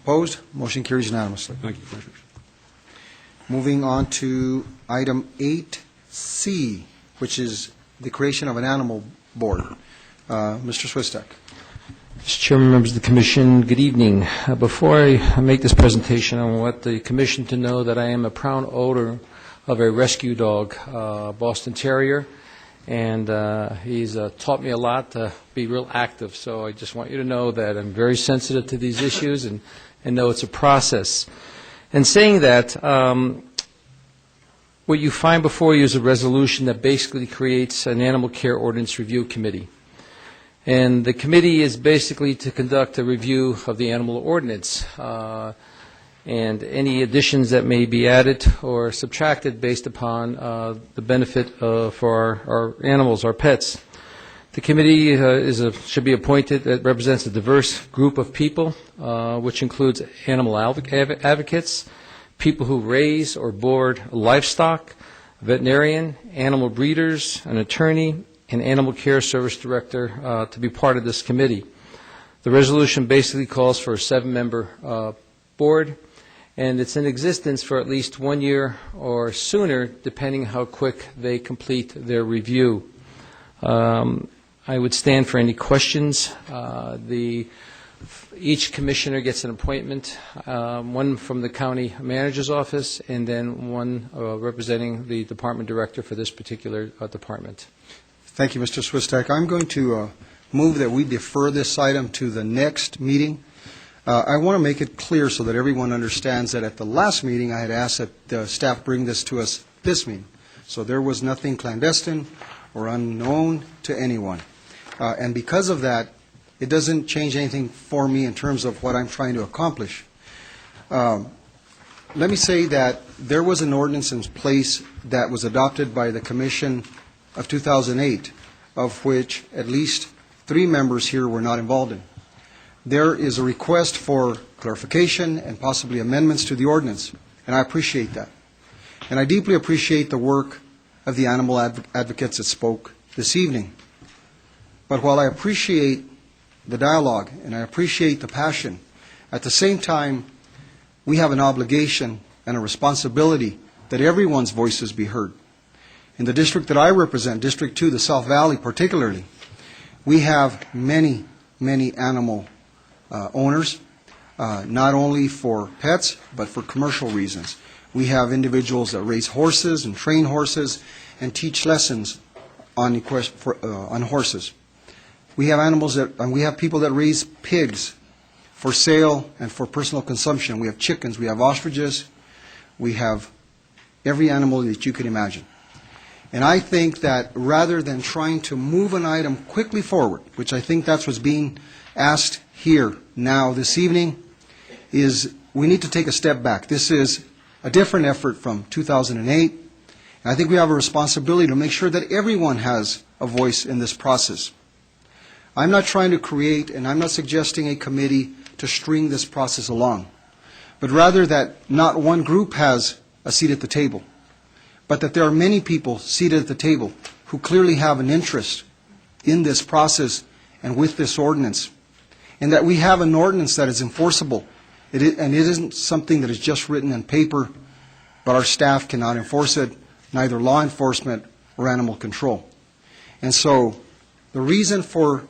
Opposed? Motion carries unanimously. Thank you, Commissioners. Moving on to item 8C, which is the creation of an animal board. Mr. Swistek. Mr. Chairman, members of the Commission, good evening. Before I make this presentation, I want the Commission to know that I am a proud owner of a rescue dog, Boston Terrier, and he's taught me a lot to be real active. So I just want you to know that I'm very sensitive to these issues and know it's a process. And saying that, what you find before you is a resolution that basically creates an animal care ordinance review committee. And the committee is basically to conduct a review of the animal ordinance and any additions that may be added or subtracted based upon the benefit for our animals, our pets. The committee should be appointed that represents a diverse group of people, which includes animal advocates, people who raise or board livestock, veterinarian, animal breeders, an attorney, an animal care service director to be part of this committee. The resolution basically calls for a 7-member board, and it's in existence for at least 1 year or sooner, depending how quick they complete their review. I would stand for any questions. Each commissioner gets an appointment, one from the county manager's office, and then one representing the department director for this particular department. Thank you, Mr. Swistek. I'm going to move that we defer this item to the next meeting. I want to make it clear so that everyone understands that at the last meeting I had asked that the staff bring this to us this meeting. So there was nothing clandestine or unknown to anyone. And because of that, it doesn't change anything for me in terms of what I'm trying to accomplish. Let me say that there was an ordinance in place that was adopted by the Commission of 2008, of which at least 3 members here were not involved in. There is a request for clarification and possibly amendments to the ordinance, and I appreciate that. And I deeply appreciate the work of the animal advocates that spoke this evening. But while I appreciate the dialogue and I appreciate the passion, at the same time, we have an obligation and a responsibility that everyone's voices be heard. In the district that I represent, District 2, the South Valley particularly, we have many, many animal owners, not only for pets, but for commercial reasons. We have individuals that raise horses and train horses and teach lessons on horses. We have animals and we have people that raise pigs for sale and for personal consumption. We have chickens, we have ostriches, we have every animal that you could imagine. And I think that rather than trying to move an item quickly forward, which I think that's what's being asked here now this evening, is we need to take a step back. This is a different effort from 2008. And I think we have a responsibility to make sure that everyone has a voice in this process. I'm not trying to create, and I'm not suggesting a committee to string this process along, but rather that not one group has a seat at the table, but that there are many people seated at the table who clearly have an interest in this process and with this ordinance, and that we have an ordinance that is enforceable. And it isn't something that is just written on paper, but our staff cannot enforce it, neither law enforcement or animal control. And so the reason for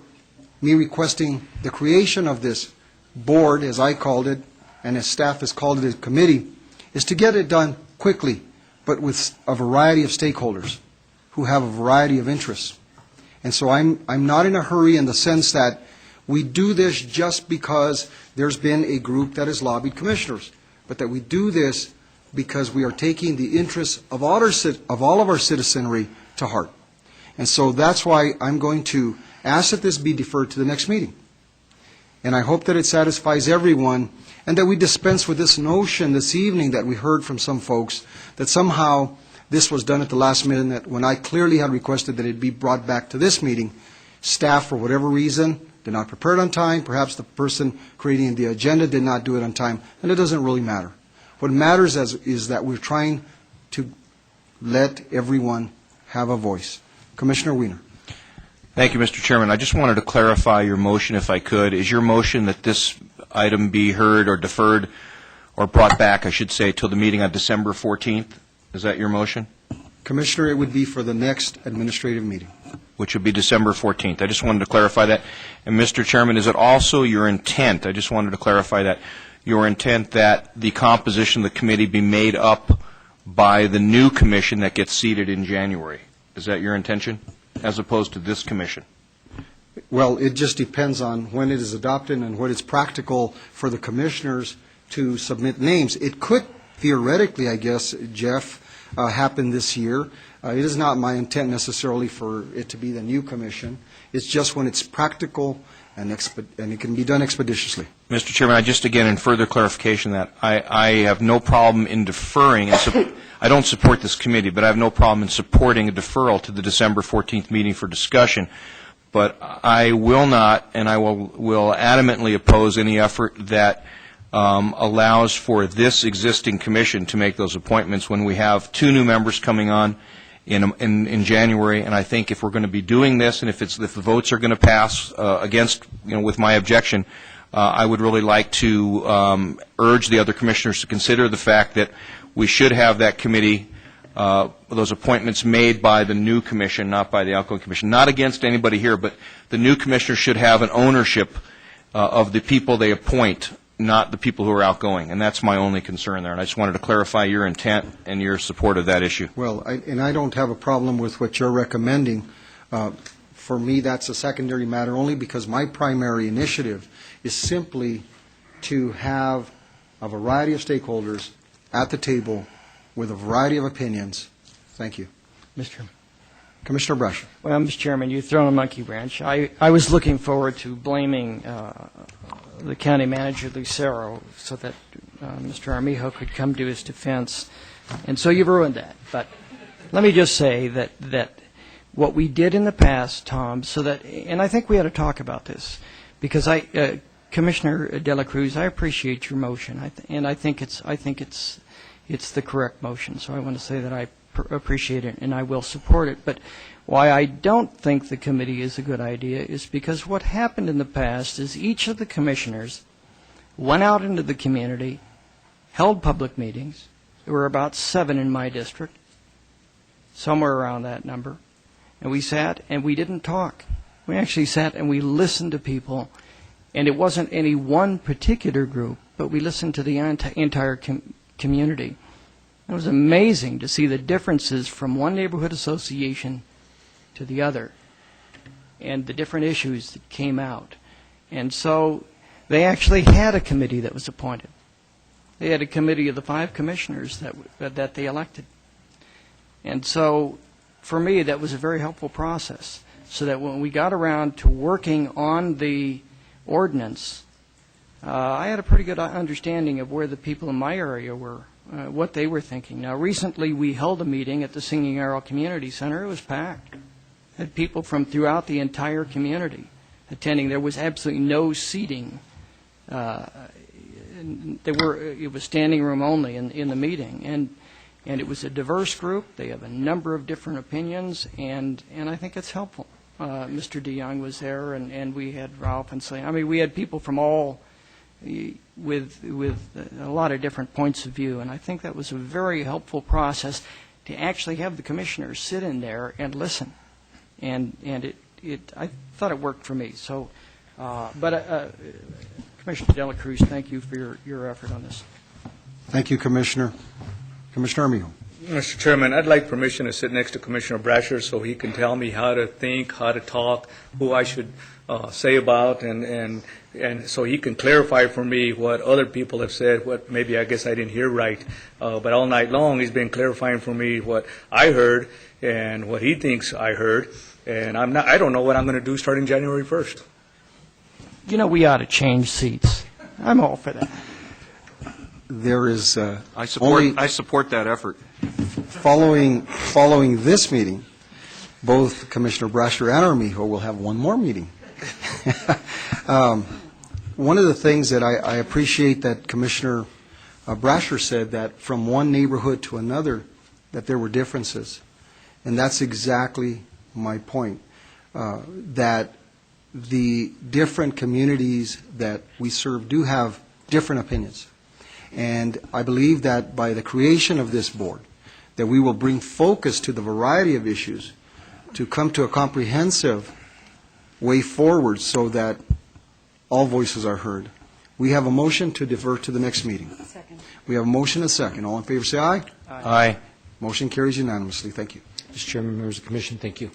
me requesting the creation of this board, as I called it, and as staff has called it a committee, is to get it done quickly, but with a variety of stakeholders who have a variety of interests. And so I'm not in a hurry in the sense that we do this just because there's been a group that has lobbied commissioners, but that we do this because we are taking the interests of all of our citizenry to heart. And so that's why I'm going to ask that this be deferred to the next meeting. And I hope that it satisfies everyone and that we dispense with this notion this evening that we heard from some folks that somehow this was done at the last minute when I clearly had requested that it be brought back to this meeting. Staff, for whatever reason, did not prepare it on time. Perhaps the person creating the agenda did not do it on time, and it doesn't really matter. What matters is that we're trying to let everyone have a voice. Commissioner Wiener. Thank you, Mr. Chairman. I just wanted to clarify your motion, if I could. Is your motion that this item be heard or deferred or brought back, I should say, till the meeting on December 14th? Is that your motion? Commissioner, it would be for the next administrative meeting. Which would be December 14th. I just wanted to clarify that. And, Mr. Chairman, is it also your intent, I just wanted to clarify that, your intent that the composition of the committee be made up by the new commission that gets seated in January? Is that your intention, as opposed to this commission? Well, it just depends on when it is adopted and what is practical for the commissioners to submit names. It could theoretically, I guess, Jeff, happen this year. It is not my intent necessarily for it to be the new commission. It's just when it's practical and it can be done expeditiously. Mr. Chairman, I just, again, in further clarification that I have no problem in deferring. I don't support this committee, but I have no problem in supporting a deferral to the December 14th meeting for discussion. But I will not, and I will adamantly oppose any effort that allows for this existing commission to make those appointments when we have 2 new members coming on in January. And I think if we're going to be doing this, and if the votes are going to pass against, with my objection, I would really like to urge the other commissioners to consider the fact that we should have that committee, those appointments made by the new commission, not by the outgoing commission. Not against anybody here, but the new commissioners should have an ownership of the people they appoint, not the people who are outgoing. And that's my only concern there. And I just wanted to clarify your intent and your support of that issue. Well, I don't have a problem with what you're recommending. For me, that's a secondary matter only because my primary initiative is simply to have a variety of stakeholders at the table with a variety of opinions. Thank you. Mr. Chairman. Commissioner Brasher. Well, Mr. Chairman, you've thrown a monkey wrench. I was looking forward to blaming the county manager, Lucero, so that Mr. Armijo could come to his defense. And so you've ruined that. But let me just say that what we did in the past, Tom, and I think we ought to talk about this, because Commissioner De La Cruz, I appreciate your motion, and I think it's the correct motion. So I want to say that I appreciate it and I will support it. But why I don't think the committee is a good idea is because what happened in the past is each of the commissioners went out into the community, held public meetings. There were about 7 in my district, somewhere around that number. And we sat and we didn't talk. We actually sat and we listened to people. And it wasn't any one particular group, but we listened to the entire community. It was amazing to see the differences from one neighborhood association to the other and the different issues that came out. And so they actually had a committee that was appointed. They had a committee of the 5 commissioners that they elected. And so for me, that was a very helpful process, so that when we got around to working on the ordinance, I had a pretty good understanding of where the people in my area were, what they were thinking. Now, recently we held a meeting at the Singing Arrow Community Center. It was packed. Had people from throughout the entire community attending. There was absolutely no seating. It was standing room only in the meeting, and it was a diverse group. They have a number of different opinions, and I think it's helpful. Mr. DeYoung was there, and we had Ralph and Slay. I mean, we had people from all with a lot of different points of view, and I think that was a very helpful process to actually have the commissioners sit in there and listen, and I thought it worked for me. So, Commissioner De La Cruz, thank you for your effort on this. Thank you, Commissioner. Commissioner Armijo. Mr. Chairman, I'd like permission to sit next to Commissioner Brasher so he can tell me how to think, how to talk, who I should say about, and so he can clarify for me what other people have said, what maybe I guess I didn't hear right. But all night long he's been clarifying for me what I heard and what he thinks I heard, and I don't know what I'm going to do starting January 1st. You know, we ought to change seats. I'm all for that. There is I support that effort. following this meeting, both Commissioner Brasher and Armijo will have one more meeting. One of the things that I appreciate that Commissioner Brasher said, that from one neighborhood to another, that there were differences. And that's exactly my point, that the different communities that we serve do have different opinions. And I believe that by the creation of this board, that we will bring focus to the variety of issues to come to a comprehensive way forward so that all voices are heard. We have a motion to defer to the next meeting. Second. We have a motion and a second. All in favor, say aye. Aye. Motion carries unanimously. Thank you. Mr. Chairman, members of the commission, thank you.